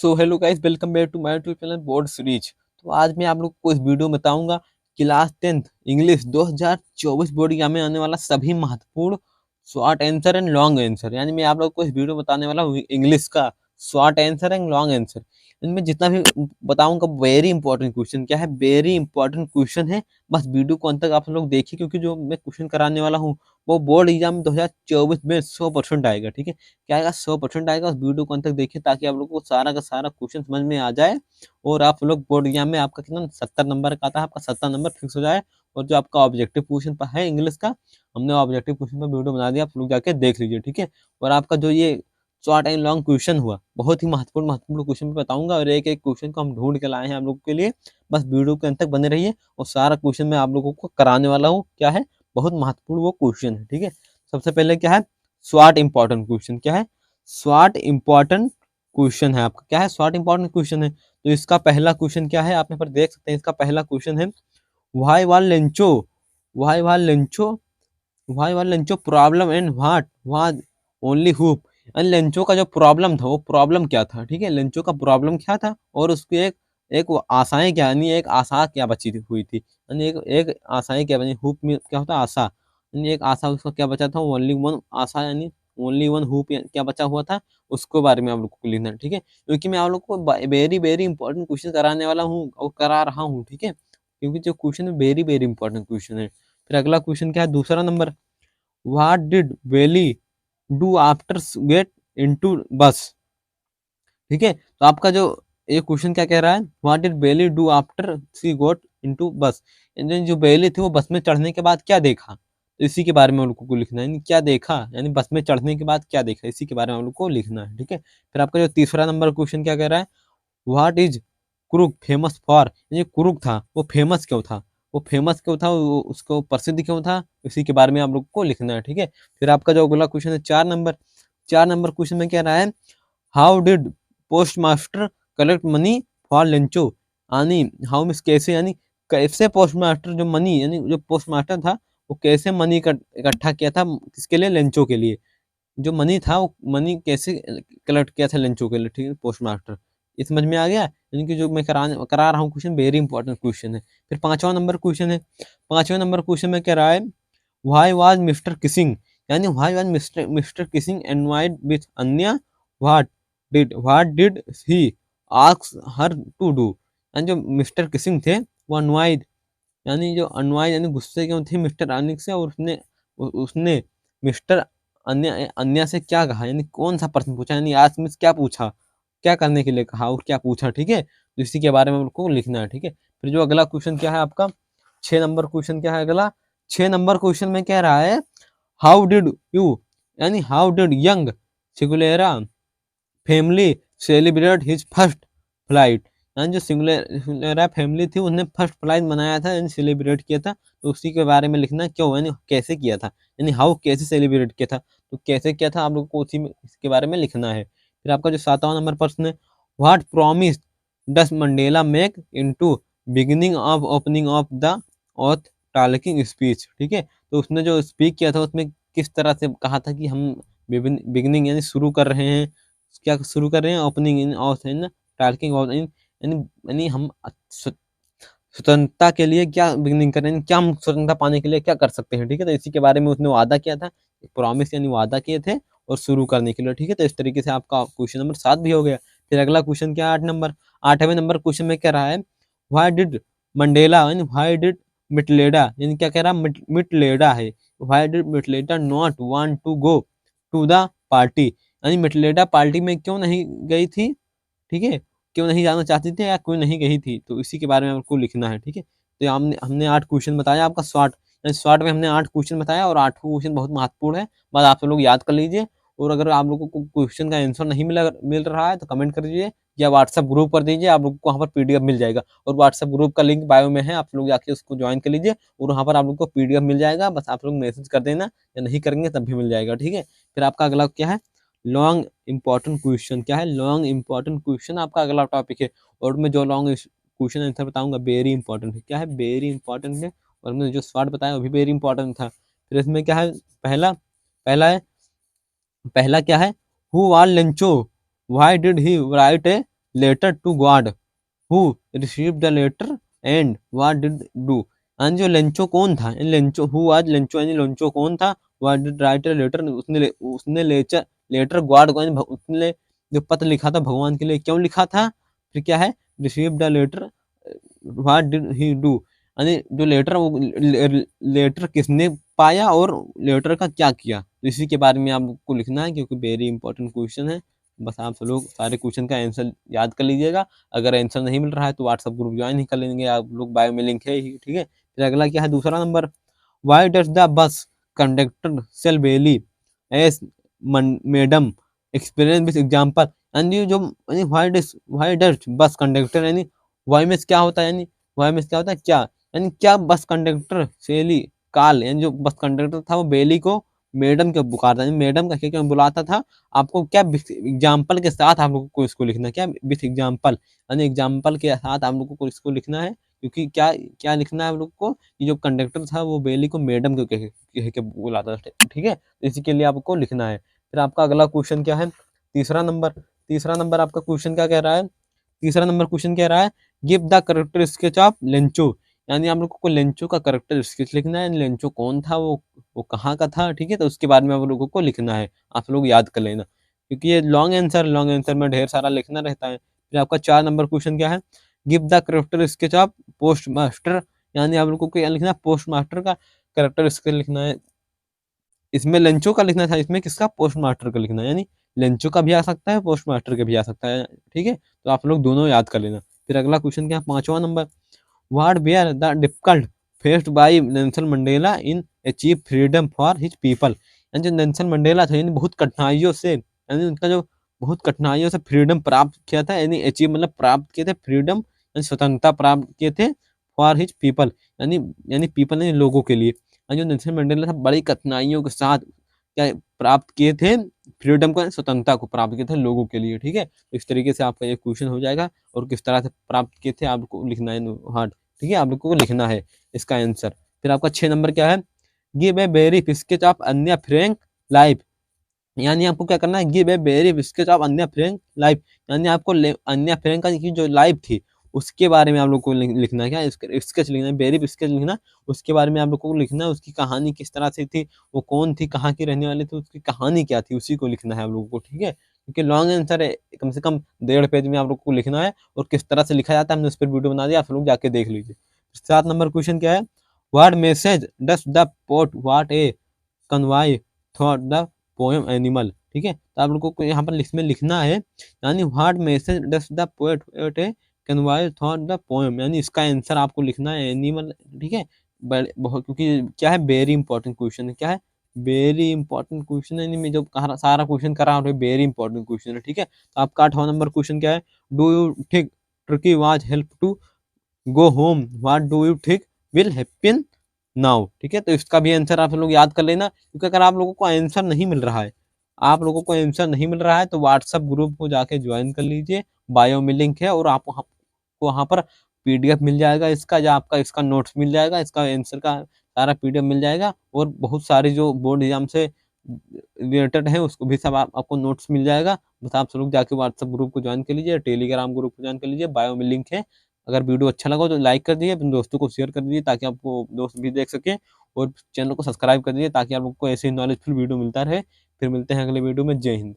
So hello guys, welcome back to my YouTube channel board series. तो आज मैं आप लोग को इस वीडियो में बताऊंगा class 10th English 2024 board exam में आने वाला सभी महत्वपूर्ण short answer and long answer. यानी मैं आप लोग को इस वीडियो में बताने वाला हूँ इंग्लिश का short answer and long answer. इनमें जितना भी बताऊंगा वेरी इंपॉर्टेंट क्वेश्चन क्या है, वेरी इंपॉर्टेंट क्वेश्चन है। बस वीडियो को अंत तक आप लोग देखिए, क्योंकि जो मैं क्वेश्चन कराने वाला हूँ वो बोर्ड एग्जाम 2024 में 100% आएगा। ठीक है, क्या आएगा? 100% आएगा। उस वीडियो को अंत तक देखिए ताकि आप लोगों को सारा का सारा क्वेश्चन समझ में आ जाए और आप लोग बोर्ड एग्जाम में आपका कितना 70 नंबर का आता है, आपका 70 नंबर फिक्स हो जाए। और जो आपका ऑब्जेक्टिव क्वेश्चन है इंग्लिश का, हमने ऑब्जेक्टिव क्वेश्चन पर वीडियो बना दिया, आप लोग जाके देख लीजिए। ठीक है, और आपका जो ये शॉर्ट एंड लॉन्ग क्वेश्चन हुआ, बहुत ही महत्वपूर्ण महत्वपूर्ण क्वेश्चन बताऊंगा और एक एक क्वेश्चन को हम ढूंढ के लाए हैं आप लोगों के लिए। बस वीडियो के अंत तक बने रहिए और सारा क्वेश्चन मैं आप लोगों को कराने वाला हूँ। क्या है? बहुत महत्वपूर्ण वो क्वेश्चन है। ठीक है, सबसे पहले क्या है? स्वाट इंपॉर्टेंट क्वेश्चन। क्या है? स्वाट इंपॉर्टेंट क्वेश्चन है आपका। क्या है? स्वाट इंपॉर्टेंट क्वेश्चन है। तो इसका पहला क्वेश्चन क्या है, आप यहाँ पर देख सकते हैं। इसका पहला क्वेश्चन है why was Lencho, why was Lencho, why was Lencho problem and what was only hoop. Lencho का जो प्रॉब्लम था वो प्रॉब्लम क्या था? ठीक है, लेंचो का प्रॉब्लम क्या था और उसकी एक एक वो आशाएं क्या, यानी एक आशा क्या बची हुई थी, यानी एक एक आशाएं क्या बनी। हुप में क्या होता है? आशा। यानी एक आशा उसका क्या बचा था? ओनली वन आशा, यानी ओनली वन होप क्या बचा हुआ था, उसको बारे में आप लोग को लिखना है। ठीक है, क्योंकि मैं आप लोग को वेरी वेरी इंपॉर्टेंट क्वेश्चन कराने वाला हूँ और करा रहा हूँ। ठीक है, क्योंकि जो क्वेश्चन है वेरी वेरी इंपॉर्टेंट क्वेश्चन है। फिर अगला क्वेश्चन क्या है? दूसरा नंबर, what did Bailey do after get into bus. ठीक है, तो आपका जो ये क्वेश्चन क्या कह रहा है, what did Bailey do after she got into bus. यानी जो बेली थी वो बस में चढ़ने के बाद क्या देखा, तो इसी के बारे में हम लोग को लिखना है। यानी क्या देखा, यानी बस में चढ़ने के बाद क्या देखा, इसी के बारे में हम लोग को लिखना है। ठीक है, फिर आपका जो तीसरा नंबर क्वेश्चन क्या कह रहा है, what is Kurukh famous for. ये कुरुक था वो फेमस क्यों था, वो फेमस क्यों था, उसको प्रसिद्ध क्यों था, इसी के बारे में आप लोग को लिखना है। ठीक है, फिर आपका जो अगला क्वेश्चन है 4 नंबर, 4 नंबर क्वेश्चन में क्या रहा है, how did post master collect money for Lencho. यानी हाउ मीन्स कैसे, यानी कैसे पोस्ट मास्टर जो मनी, यानी जो पोस्ट मास्टर था वो कैसे मनी इकट्ठा किया था, किसके लिए? लेंचो के लिए। जो मनी था वो मनी कैसे कलेक्ट किया था लेंचो के लिए। ठीक है, पोस्ट मास्टर। ये समझ में आ गया? यानी कि जो मैं करा रहा हूँ क्वेश्चन वेरी इंपॉर्टेंट क्वेश्चन है। फिर 5वां नंबर क्वेश्चन है, 5वें नंबर क्वेश्चन में क्या रहा है, व्हाई वाज मिस्टर किसिंग। यानी why was mister mister Kissing envied with अन्य, what did he ask her to do. यानी जो मिस्टर किसिंग थे वो अनवाइड, यानी जो अनवाइड यानी गुस्से क्यों थे मिस्टर अनिक से, और उसने मिस्टर अन्य अन्य से क्या कहा, यानी कौन सा प्रश्न पूछा, यानी आज मिस क्या पूछा, क्या करने के लिए कहा और क्या पूछा। ठीक है, तो इसी के बारे में आपको लिखना है। ठीक है, फिर जो अगला क्वेश्चन क्या है आपका, 6 नंबर क्वेश्चन क्या है अगला, 6 नंबर क्वेश्चन में क्या रहा है, हाउ डिड यू, यानी how did young Singulera family celebrate his first flight. यानी जो सिंगुलेरा फैमिली थी उसने फर्स्ट फ्लाइट मनाया था, यानी सेलिब्रेट किया था, तो उसी के बारे में लिखना क्यों, यानी कैसे किया था, यानी हाउ कैसे सेलिब्रेट किया था, तो कैसे किया था आप लोग को उसी में इसके बारे में लिखना है। फिर आपका जो 7वां नंबर प्रश्न है, what promise does Mandela make into beginning of opening of the oath talking speech. ठीक है, तो उसने जो स्पीक किया था उसमें किस तरह से कहा था कि हम बिगिनिंग यानी शुरू कर रहे हैं, क्या शुरू कर रहे हैं, opening in of in talking of in, यानी यानी हम स्वतंत्रता के लिए क्या बिगिनिंग कर रहे हैं, क्या हम स्वतंत्रता पाने के लिए क्या कर सकते हैं। ठीक है, तो इसी के बारे में उसने वादा किया था, प्रॉमिस यानी वादा किए थे और शुरू करने के लिए। ठीक है, तो इस तरीके से आपका क्वेश्चन नंबर 7 भी हो गया। फिर अगला क्वेश्चन क्या है 8 नंबर, 8वें नंबर क्वेश्चन में क्या रहा है, व्हाई डिड मंडेला, यानी व्हाई डिड मिटलेडा, यानी क्या कह रहा है, मिटलेडा है, why did Matilda not want to go to the party. यानी मिटलेडा पार्टी में क्यों नहीं गई थी। ठीक है, क्यों नहीं जाना चाहती थी या क्यों नहीं गई थी, तो इसी के बारे में आपको लिखना है। ठीक है, तो हमने हमने 8 क्वेश्चन बताया आपका शॉर्ट, यानी शॉर्ट में हमने 8 क्वेश्चन बताया और 8 क्वेश्चन बहुत महत्वपूर्ण है। बस आप सब लोग याद कर लीजिए, और अगर आप लोगों को क्वेश्चन का आंसर नहीं मिल रहा है तो कमेंट कर दीजिए या व्हाट्सएप ग्रुप कर दीजिए, आप लोग को वहाँ पर पीडीएफ मिल जाएगा। और व्हाट्सएप ग्रुप का लिंक बायो में है, आप लोग जाके उसको ज्वाइन कर लीजिए और वहाँ पर आप लोग को पीडीएफ मिल जाएगा। बस आप लोग मैसेज कर देना, या नहीं करेंगे तब भी मिल जाएगा। ठीक है, फिर आपका अगला क्या है, लॉन्ग इंपॉर्टेंट क्वेश्चन। क्या है? लॉन्ग इंपॉर्टेंट क्वेश्चन आपका अगला टॉपिक है, और मैं जो लॉन्ग क्वेश्चन आंसर बताऊंगा वेरी इंपॉर्टेंट है। क्या है? वेरी इंपॉर्टेंट है, और मैंने जो शॉर्ट बताया वो भी वेरी इंपॉर्टेंट था। फिर इसमें क्या है, पहला पहला है, पहला क्या है, who was Lencho, why did he write a letter to God who receive the letter and what did do. यानी जो लेंचो कौन था, लेंचो हु आज लेंचो यानी लेंचो कौन था, व्हाट डिड राइट लेटर उसने लेटर लेटर गॉड को उसने जो पत्र लिखा था भगवान के लिए, क्यों लिखा था, फिर क्या है, receive the letter what did he do, यानी जो लेटर वो लेटर किसने पाया और लेटर का क्या किया, तो इसी के बारे में आपको लिखना है, क्योंकि वेरी इंपॉर्टेंट क्वेश्चन है। बस आप सब लोग सारे क्वेश्चन का आंसर याद कर लीजिएगा। अगर आंसर नहीं मिल रहा है तो व्हाट्सएप ग्रुप ज्वाइन ही कर लेंगे आप लोग, बायो में लिंक है ही, ठीक है। फिर अगला क्या है, दूसरा number, why does the bus conductor call Valli as madam experience with example. यानी जो वाई डज बस कंडक्टर, यानी वाई में क्या होता है, यानी वाई में क्या होता है, क्या, यानी क्या बस कंडक्टर सेली काल, यानी जो बस कंडक्टर था वो बेली को मैडम के पुकारता है, मैडम का क्या क्यों बुलाता था। आपको क्या एग्जाम्पल के साथ आप लोगों को इसको लिखना है, क्या विथ एग्जाम्पल, यानी एग्जाम्पल के साथ आप लोगों को इसको लिखना है, क्योंकि क्या क्या लिखना है आप लोग को, कि जो कंडक्टर था वो बेली को मैडम को कह के बुलाता था, ठीक है, तो इसी के लिए आपको लिखना है। फिर आपका अगला क्वेश्चन क्या है, तीसरा नंबर आपका क्वेश्चन क्या कह रहा है, तीसरा नंबर क्वेश्चन कह रहा है, give the character sketch of Lencho, यानी आप लोगों को लेंचो का करेक्टर स्केच लिखना है, लेंचो कौन था, वो कहाँ का था, ठीक है, तो उसके बारे में आप लोगों को लिखना है, आप लोग याद कर लेना, क्योंकि ये लॉन्ग आंसर में ढेर सारा लिखना रहता है। फिर आपका 4 नंबर क्वेश्चन क्या है, give the character sketch of post master, यानी आप लोगों को क्या लिखना है, पोस्ट मास्टर का करेक्टर स्केच लिखना है। इसमें लेंचो का लिखना था, इसमें किसका, पोस्ट मास्टर का लिखना है, यानी लेंचो का भी आ सकता है, पोस्ट मास्टर का भी आ सकता है, ठीक है, तो आप लोग दोनों याद कर लेना। फिर अगला क्वेश्चन क्या है, 5वां number, what were the difficult faced by Nelson Mandela in achieve freedom for his people, यानी जो नेल्सन मंडेला था, यानी बहुत कठिनाइयों से, यानी उनका जो बहुत कठिनाइयों से फ्रीडम प्राप्त किया था, यानी अचीव मतलब प्राप्त किए थे, फ्रीडम यानी स्वतंत्रता प्राप्त किए थे, फॉर हिज पीपल, यानी यानी पीपल यानी लोगों के लिए, जो नेल्सन मंडेला था बड़ी कठिनाइयों के साथ क्या प्राप्त किए थे, फ्रीडम को, स्वतंत्रता को प्राप्त किए थे लोगों के लिए, ठीक है, तो इस तरीके से आपका ये क्वेश्चन हो जाएगा, और किस तरह से प्राप्त किए थे आपको लिखना है, हाँ ठीक है, आप लोगों को लिखना है इसका आंसर। फिर आपका 6 नंबर क्या है, give a very sketch of अन्य फ्रैंक लाइफ, यानी आपको क्या करना है, give a very sketch of अन्य फ्रैंक लाइफ, यानी आपको अन्य फ्रैंक की जो लाइफ थी उसके बारे में आप लोग को लिखना है, क्या स्केच लिखना है, वेरी स्केच लिखना, उसके बारे में आप लोग को लिखना है, उसकी कहानी किस तरह से थी, वो कौन थी, कहाँ की रहने वाली थी, उसकी कहानी क्या थी, उसी को लिखना है आप लोगों को, ठीक है, क्योंकि लॉन्ग आंसर है, कम से कम 1.5 पेज में आप लोग को लिखना है, और किस तरह से लिखा जाता है हमने उस पर वीडियो बना दिया, आप लोग जाके देख लीजिए। 7 नंबर क्वेश्चन क्या है, what message does the poet what a convey thought the poem animal, ठीक है, तो आप लोगों को यहाँ पर इसमें लिखना है, यानी what message does the poet a convey thought the poem, यानी इसका आंसर आपको लिखना है एनिमल, ठीक है, बहुत, क्योंकि क्या है, वेरी इंपॉर्टेंट क्वेश्चन है, क्या है, वेरी इंपॉर्टेंट क्वेश्चन है, यानी मैं जो सारा क्वेश्चन कर रहा हूँ वेरी इंपॉर्टेंट क्वेश्चन है, ठीक है, तो आपका 8वां नंबर क्वेश्चन क्या है, do you think Tricki was help to go home, what do you think will happen now, ठीक है, तो इसका भी आंसर आप लोग याद कर लेना, क्योंकि अगर आप लोगों को आंसर नहीं मिल रहा है, आप लोगों को आंसर नहीं मिल रहा है, तो व्हाट्सएप ग्रुप को जाके ज्वाइन कर लीजिए, बायो में लिंक है, और आप वहाँ पर पीडीएफ मिल जाएगा इसका, या आपका इसका नोट्स मिल जाएगा, इसका आंसर का सारा पीडीएफ मिल जाएगा, और बहुत सारे जो बोर्ड एग्जाम से रिलेटेड है उसको भी सब आपको नोट्स मिल जाएगा। बस आप सब लोग जाके व्हाट्सएप ग्रुप को ज्वाइन कर लीजिए, टेलीग्राम ग्रुप को ज्वाइन कर लीजिए, बायो में लिंक है। अगर वीडियो अच्छा लगा हो तो लाइक कर दीजिए, अपने दोस्तों को शेयर कर दीजिए, ताकि आपको दोस्त भी देख सकें, और चैनल को सब्सक्राइब कर दीजिए, ताकि आप लोग को ऐसे ही नॉलेजफुल वीडियो मिलता रहे। फिर मिलते हैं अगले वीडियो में, जय हिंद।